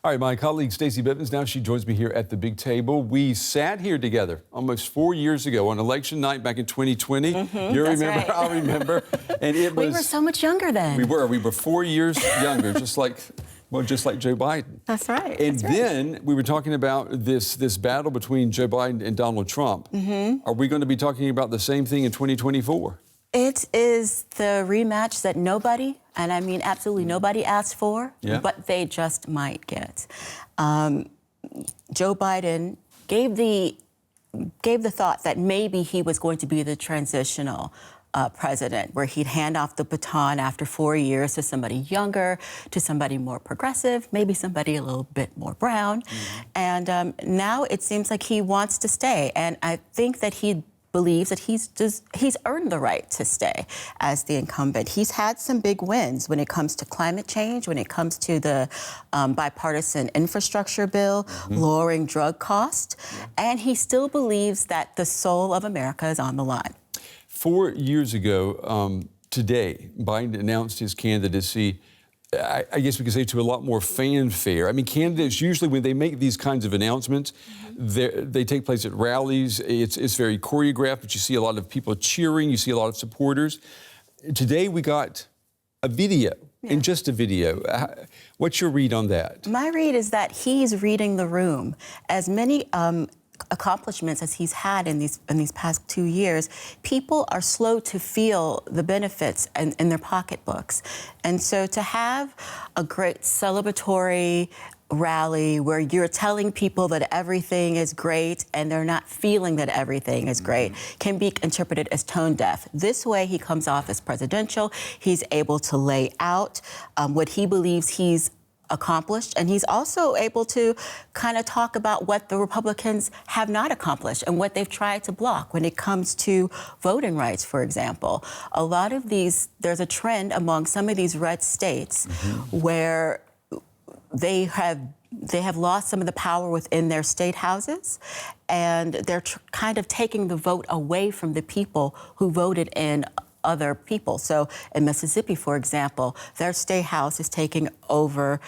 All right, my colleague Stacey Bivens, now she joins me here at the big table. We sat here together almost 4 years ago on election night back in 2020. You remember? Right. I remember. And it was. We were so much younger then. We were 4 years younger, just like Joe Biden. That's right. And then we were talking about this battle between Joe Biden and Donald Trump. Are we going to be talking about the same thing in 2024? It is the rematch that nobody, and I mean absolutely nobody, asked for, but they just might get. Joe Biden gave the thought that maybe he was going to be the transitional president, where he'd hand off the baton after 4 years to somebody younger, to somebody more progressive, maybe somebody a little bit more brown. And now it seems like he wants to stay. And I think that he believes that he's earned the right to stay as the incumbent. He's had some big wins when it comes to climate change, when it comes to the bipartisan infrastructure bill, lowering drug costs, and he still believes that the soul of America is on the line. 4 years ago today, Biden announced his candidacy, I guess we could say, to a lot more fanfare. I mean, candidates usually, when they make these kinds of announcements, they take place at rallies. It's very choreographed, but you see a lot of people cheering. You see a lot of supporters. Today we got a video, and just a video. What's your read on that? My read is that he's reading the room. As many accomplishments as he's had in these past 2 years, people are slow to feel the benefits in their pocketbooks. And so to have a great celebratory rally where you're telling people that everything is great and they're not feeling that everything is great can be interpreted as tone deaf. This way he comes off as presidential. He's able to lay out what he believes he's accomplished, and he's also able to kind of talk about what the Republicans have not accomplished and what they've tried to block when it comes to voting rights, for example. A lot of these, there's a trend among some of these red states where they have lost some of the power within their state houses, and they're kind of taking the vote away from the people who voted in other people. So in Mississippi, for example, their state house is taking over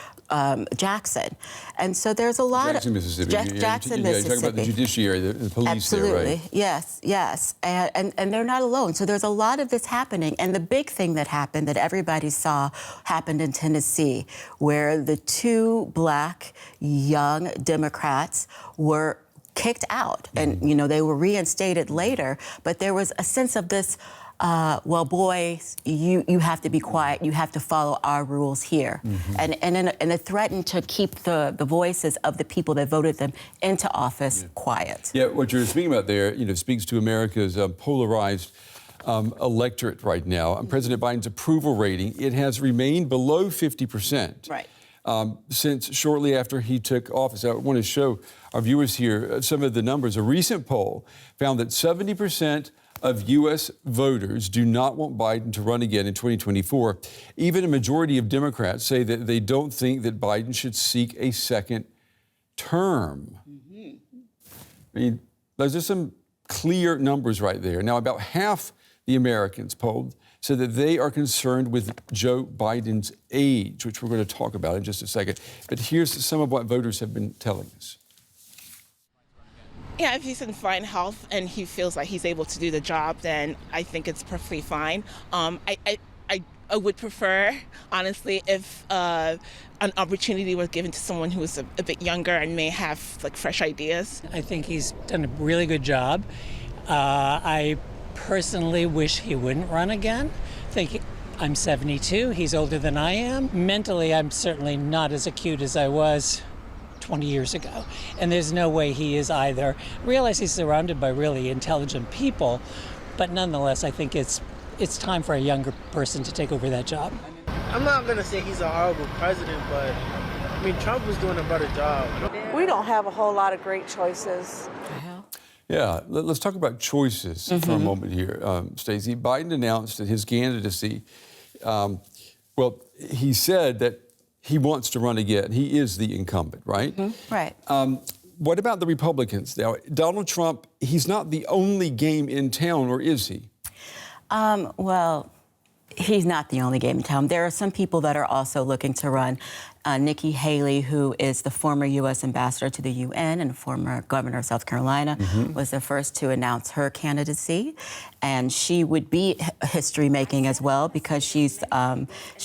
Jackson. And so there's a lot Jackson, Mississippi. Jackson, Mississippi. You're talking about the judiciary, the police. Absolutely. There, right? Yes. And they're not alone. So there's a lot of this happening. And the big thing that happened that everybody saw happened in Tennessee, where the two black young Democrats were kicked out. And, you know, they were reinstated later. But there was a sense of this, well, boys, you have to be quiet. You have to follow our rules here. And it threatened to keep the voices of the people that voted them into office quiet. Yeah, what you're speaking about there, you know, speaks to America's polarized electorate right now. President Biden's approval rating, it has remained below 50%. Right. Since shortly after he took office. I want to show our viewers here some of the numbers. A recent poll found that 70% of U.S. voters do not want Biden to run again in 2024. Even a majority of Democrats say that they don't think that Biden should seek a second term. I mean, those are some clear numbers right there. Now, about half the Americans polled said that they are concerned with Joe Biden's age, which we're going to talk about in just a second. But here's some of what voters have been telling us. Yeah, if he's in fine health and he feels like he's able to do the job, then I think it's perfectly fine. I would prefer, honestly, if an opportunity was given to someone who is a bit younger and may have like fresh ideas. I think he's done a really good job. I personally wish he wouldn't run again. I'm 72, he's older than I am. Mentally, I'm certainly not as acute as I was 20 years ago. And there's no way he is either. I realize he's surrounded by really intelligent people, but nonetheless, I think it's time for a younger person to take over that job. I'm not going to say he's a horrible president, but I mean, Trump was doing a better job. We don't have a whole lot of great choices. Yeah, let's talk about choices for a moment here. Stacey, Biden announced that his candidacy, well, he said that he wants to run again. He is the incumbent, right? Right. What about the Republicans? Now, Donald Trump, he's not the only game in town, or is he? Well, he's not the only game in town. There are some people that are also looking to run. Nikki Haley, who is the former U.S. ambassador to the UN and former governor of South Carolina, was the first to announce her candidacy. And she would be history-making as well because she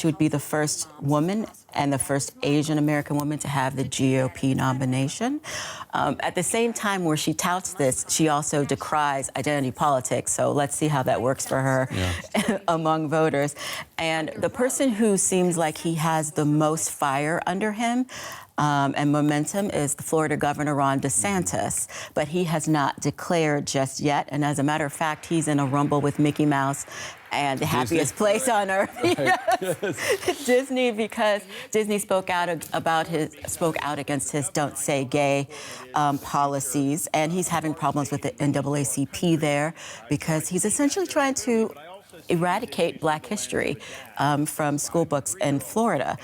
would be the first woman and the first Asian American woman to have the GOP nomination. At the same time where she touts this, she also decries identity politics. So let's see how that works for her among voters. And the person who seems like he has the most fire under him and momentum is the Florida Governor Ron DeSantis, but he has not declared just yet. And as a matter of fact, he's in a rumble with Mickey Mouse and the happiest place on earth, Disney, because Disney spoke out against his "Don't Say Gay" policies, and he's having problems with the NAACP there because he's essentially trying to eradicate Black history from school books in Florida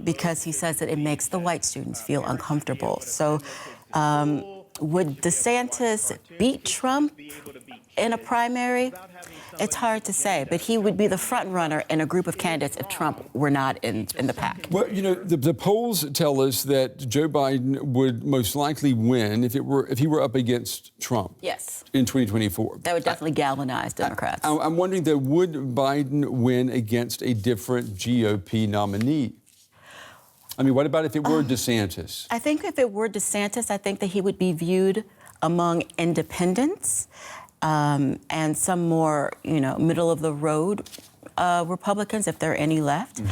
because he says that it makes the white students feel uncomfortable. So would DeSantis beat Trump in a primary? It's hard to say, but he would be the front runner in a group of candidates if Trump were not in the pack. Well, you know, the polls tell us that Joe Biden would most likely win if he were up against Trump. Yes. In 2024. That would definitely galvanize Democrats. I'm wondering, though, would Biden win against a different GOP nominee? I mean, what about if it were DeSantis? I think if it were DeSantis, I think that he would be viewed among independents and some more, middle of the road Republicans, if there are any left,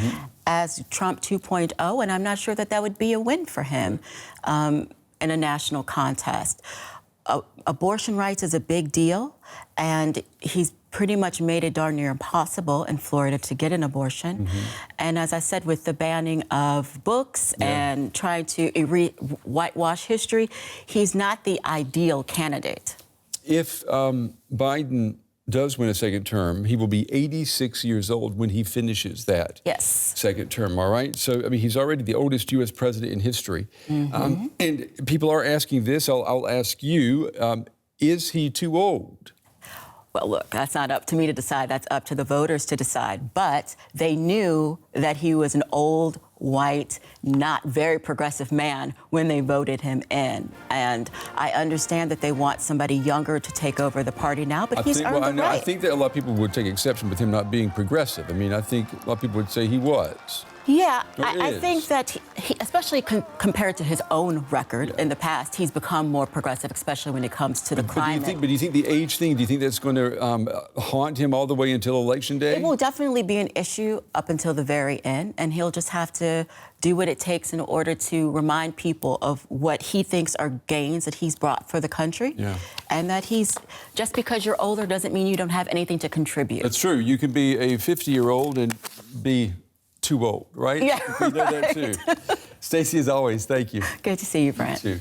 as Trump 2.0, and I'm not sure that would be a win for him in a national contest. Abortion rights is a big deal, and he's pretty much made it darn near impossible in Florida to get an abortion. And as I said, with the banning of books and trying to whitewash history, he's not the ideal candidate. If Biden does win a second term, he will be 86 years old when he finishes that second term, all right? So, I mean, he's already the oldest U.S. president in history. And people are asking this, I'll ask you, is he too old? Well, look, that's not up to me to decide. That's up to the voters to decide. But they knew that he was an old, white, not very progressive man when they voted him in. And I understand that they want somebody younger to take over the party now, but he's earned the right. I think that a lot of people would take exception with him not being progressive. I mean, I think a lot of people would say he was. Yeah, I think that he especially compared to his own record in the past, he's become more progressive, especially when it comes to the climate. But do you think the age thing, do you think that's going to haunt him all the way until Election Day? It will definitely be an issue up until the very end, and he'll just have to do what it takes in order to remind people of what he thinks are gains that he's brought for the country. And that just because you're older doesn't mean you don't have anything to contribute. That's true. You can be a 50-year-old and be too old, right? Yeah, we know that too. Stacey, as always, thank you. Good to see you, Brent. You too.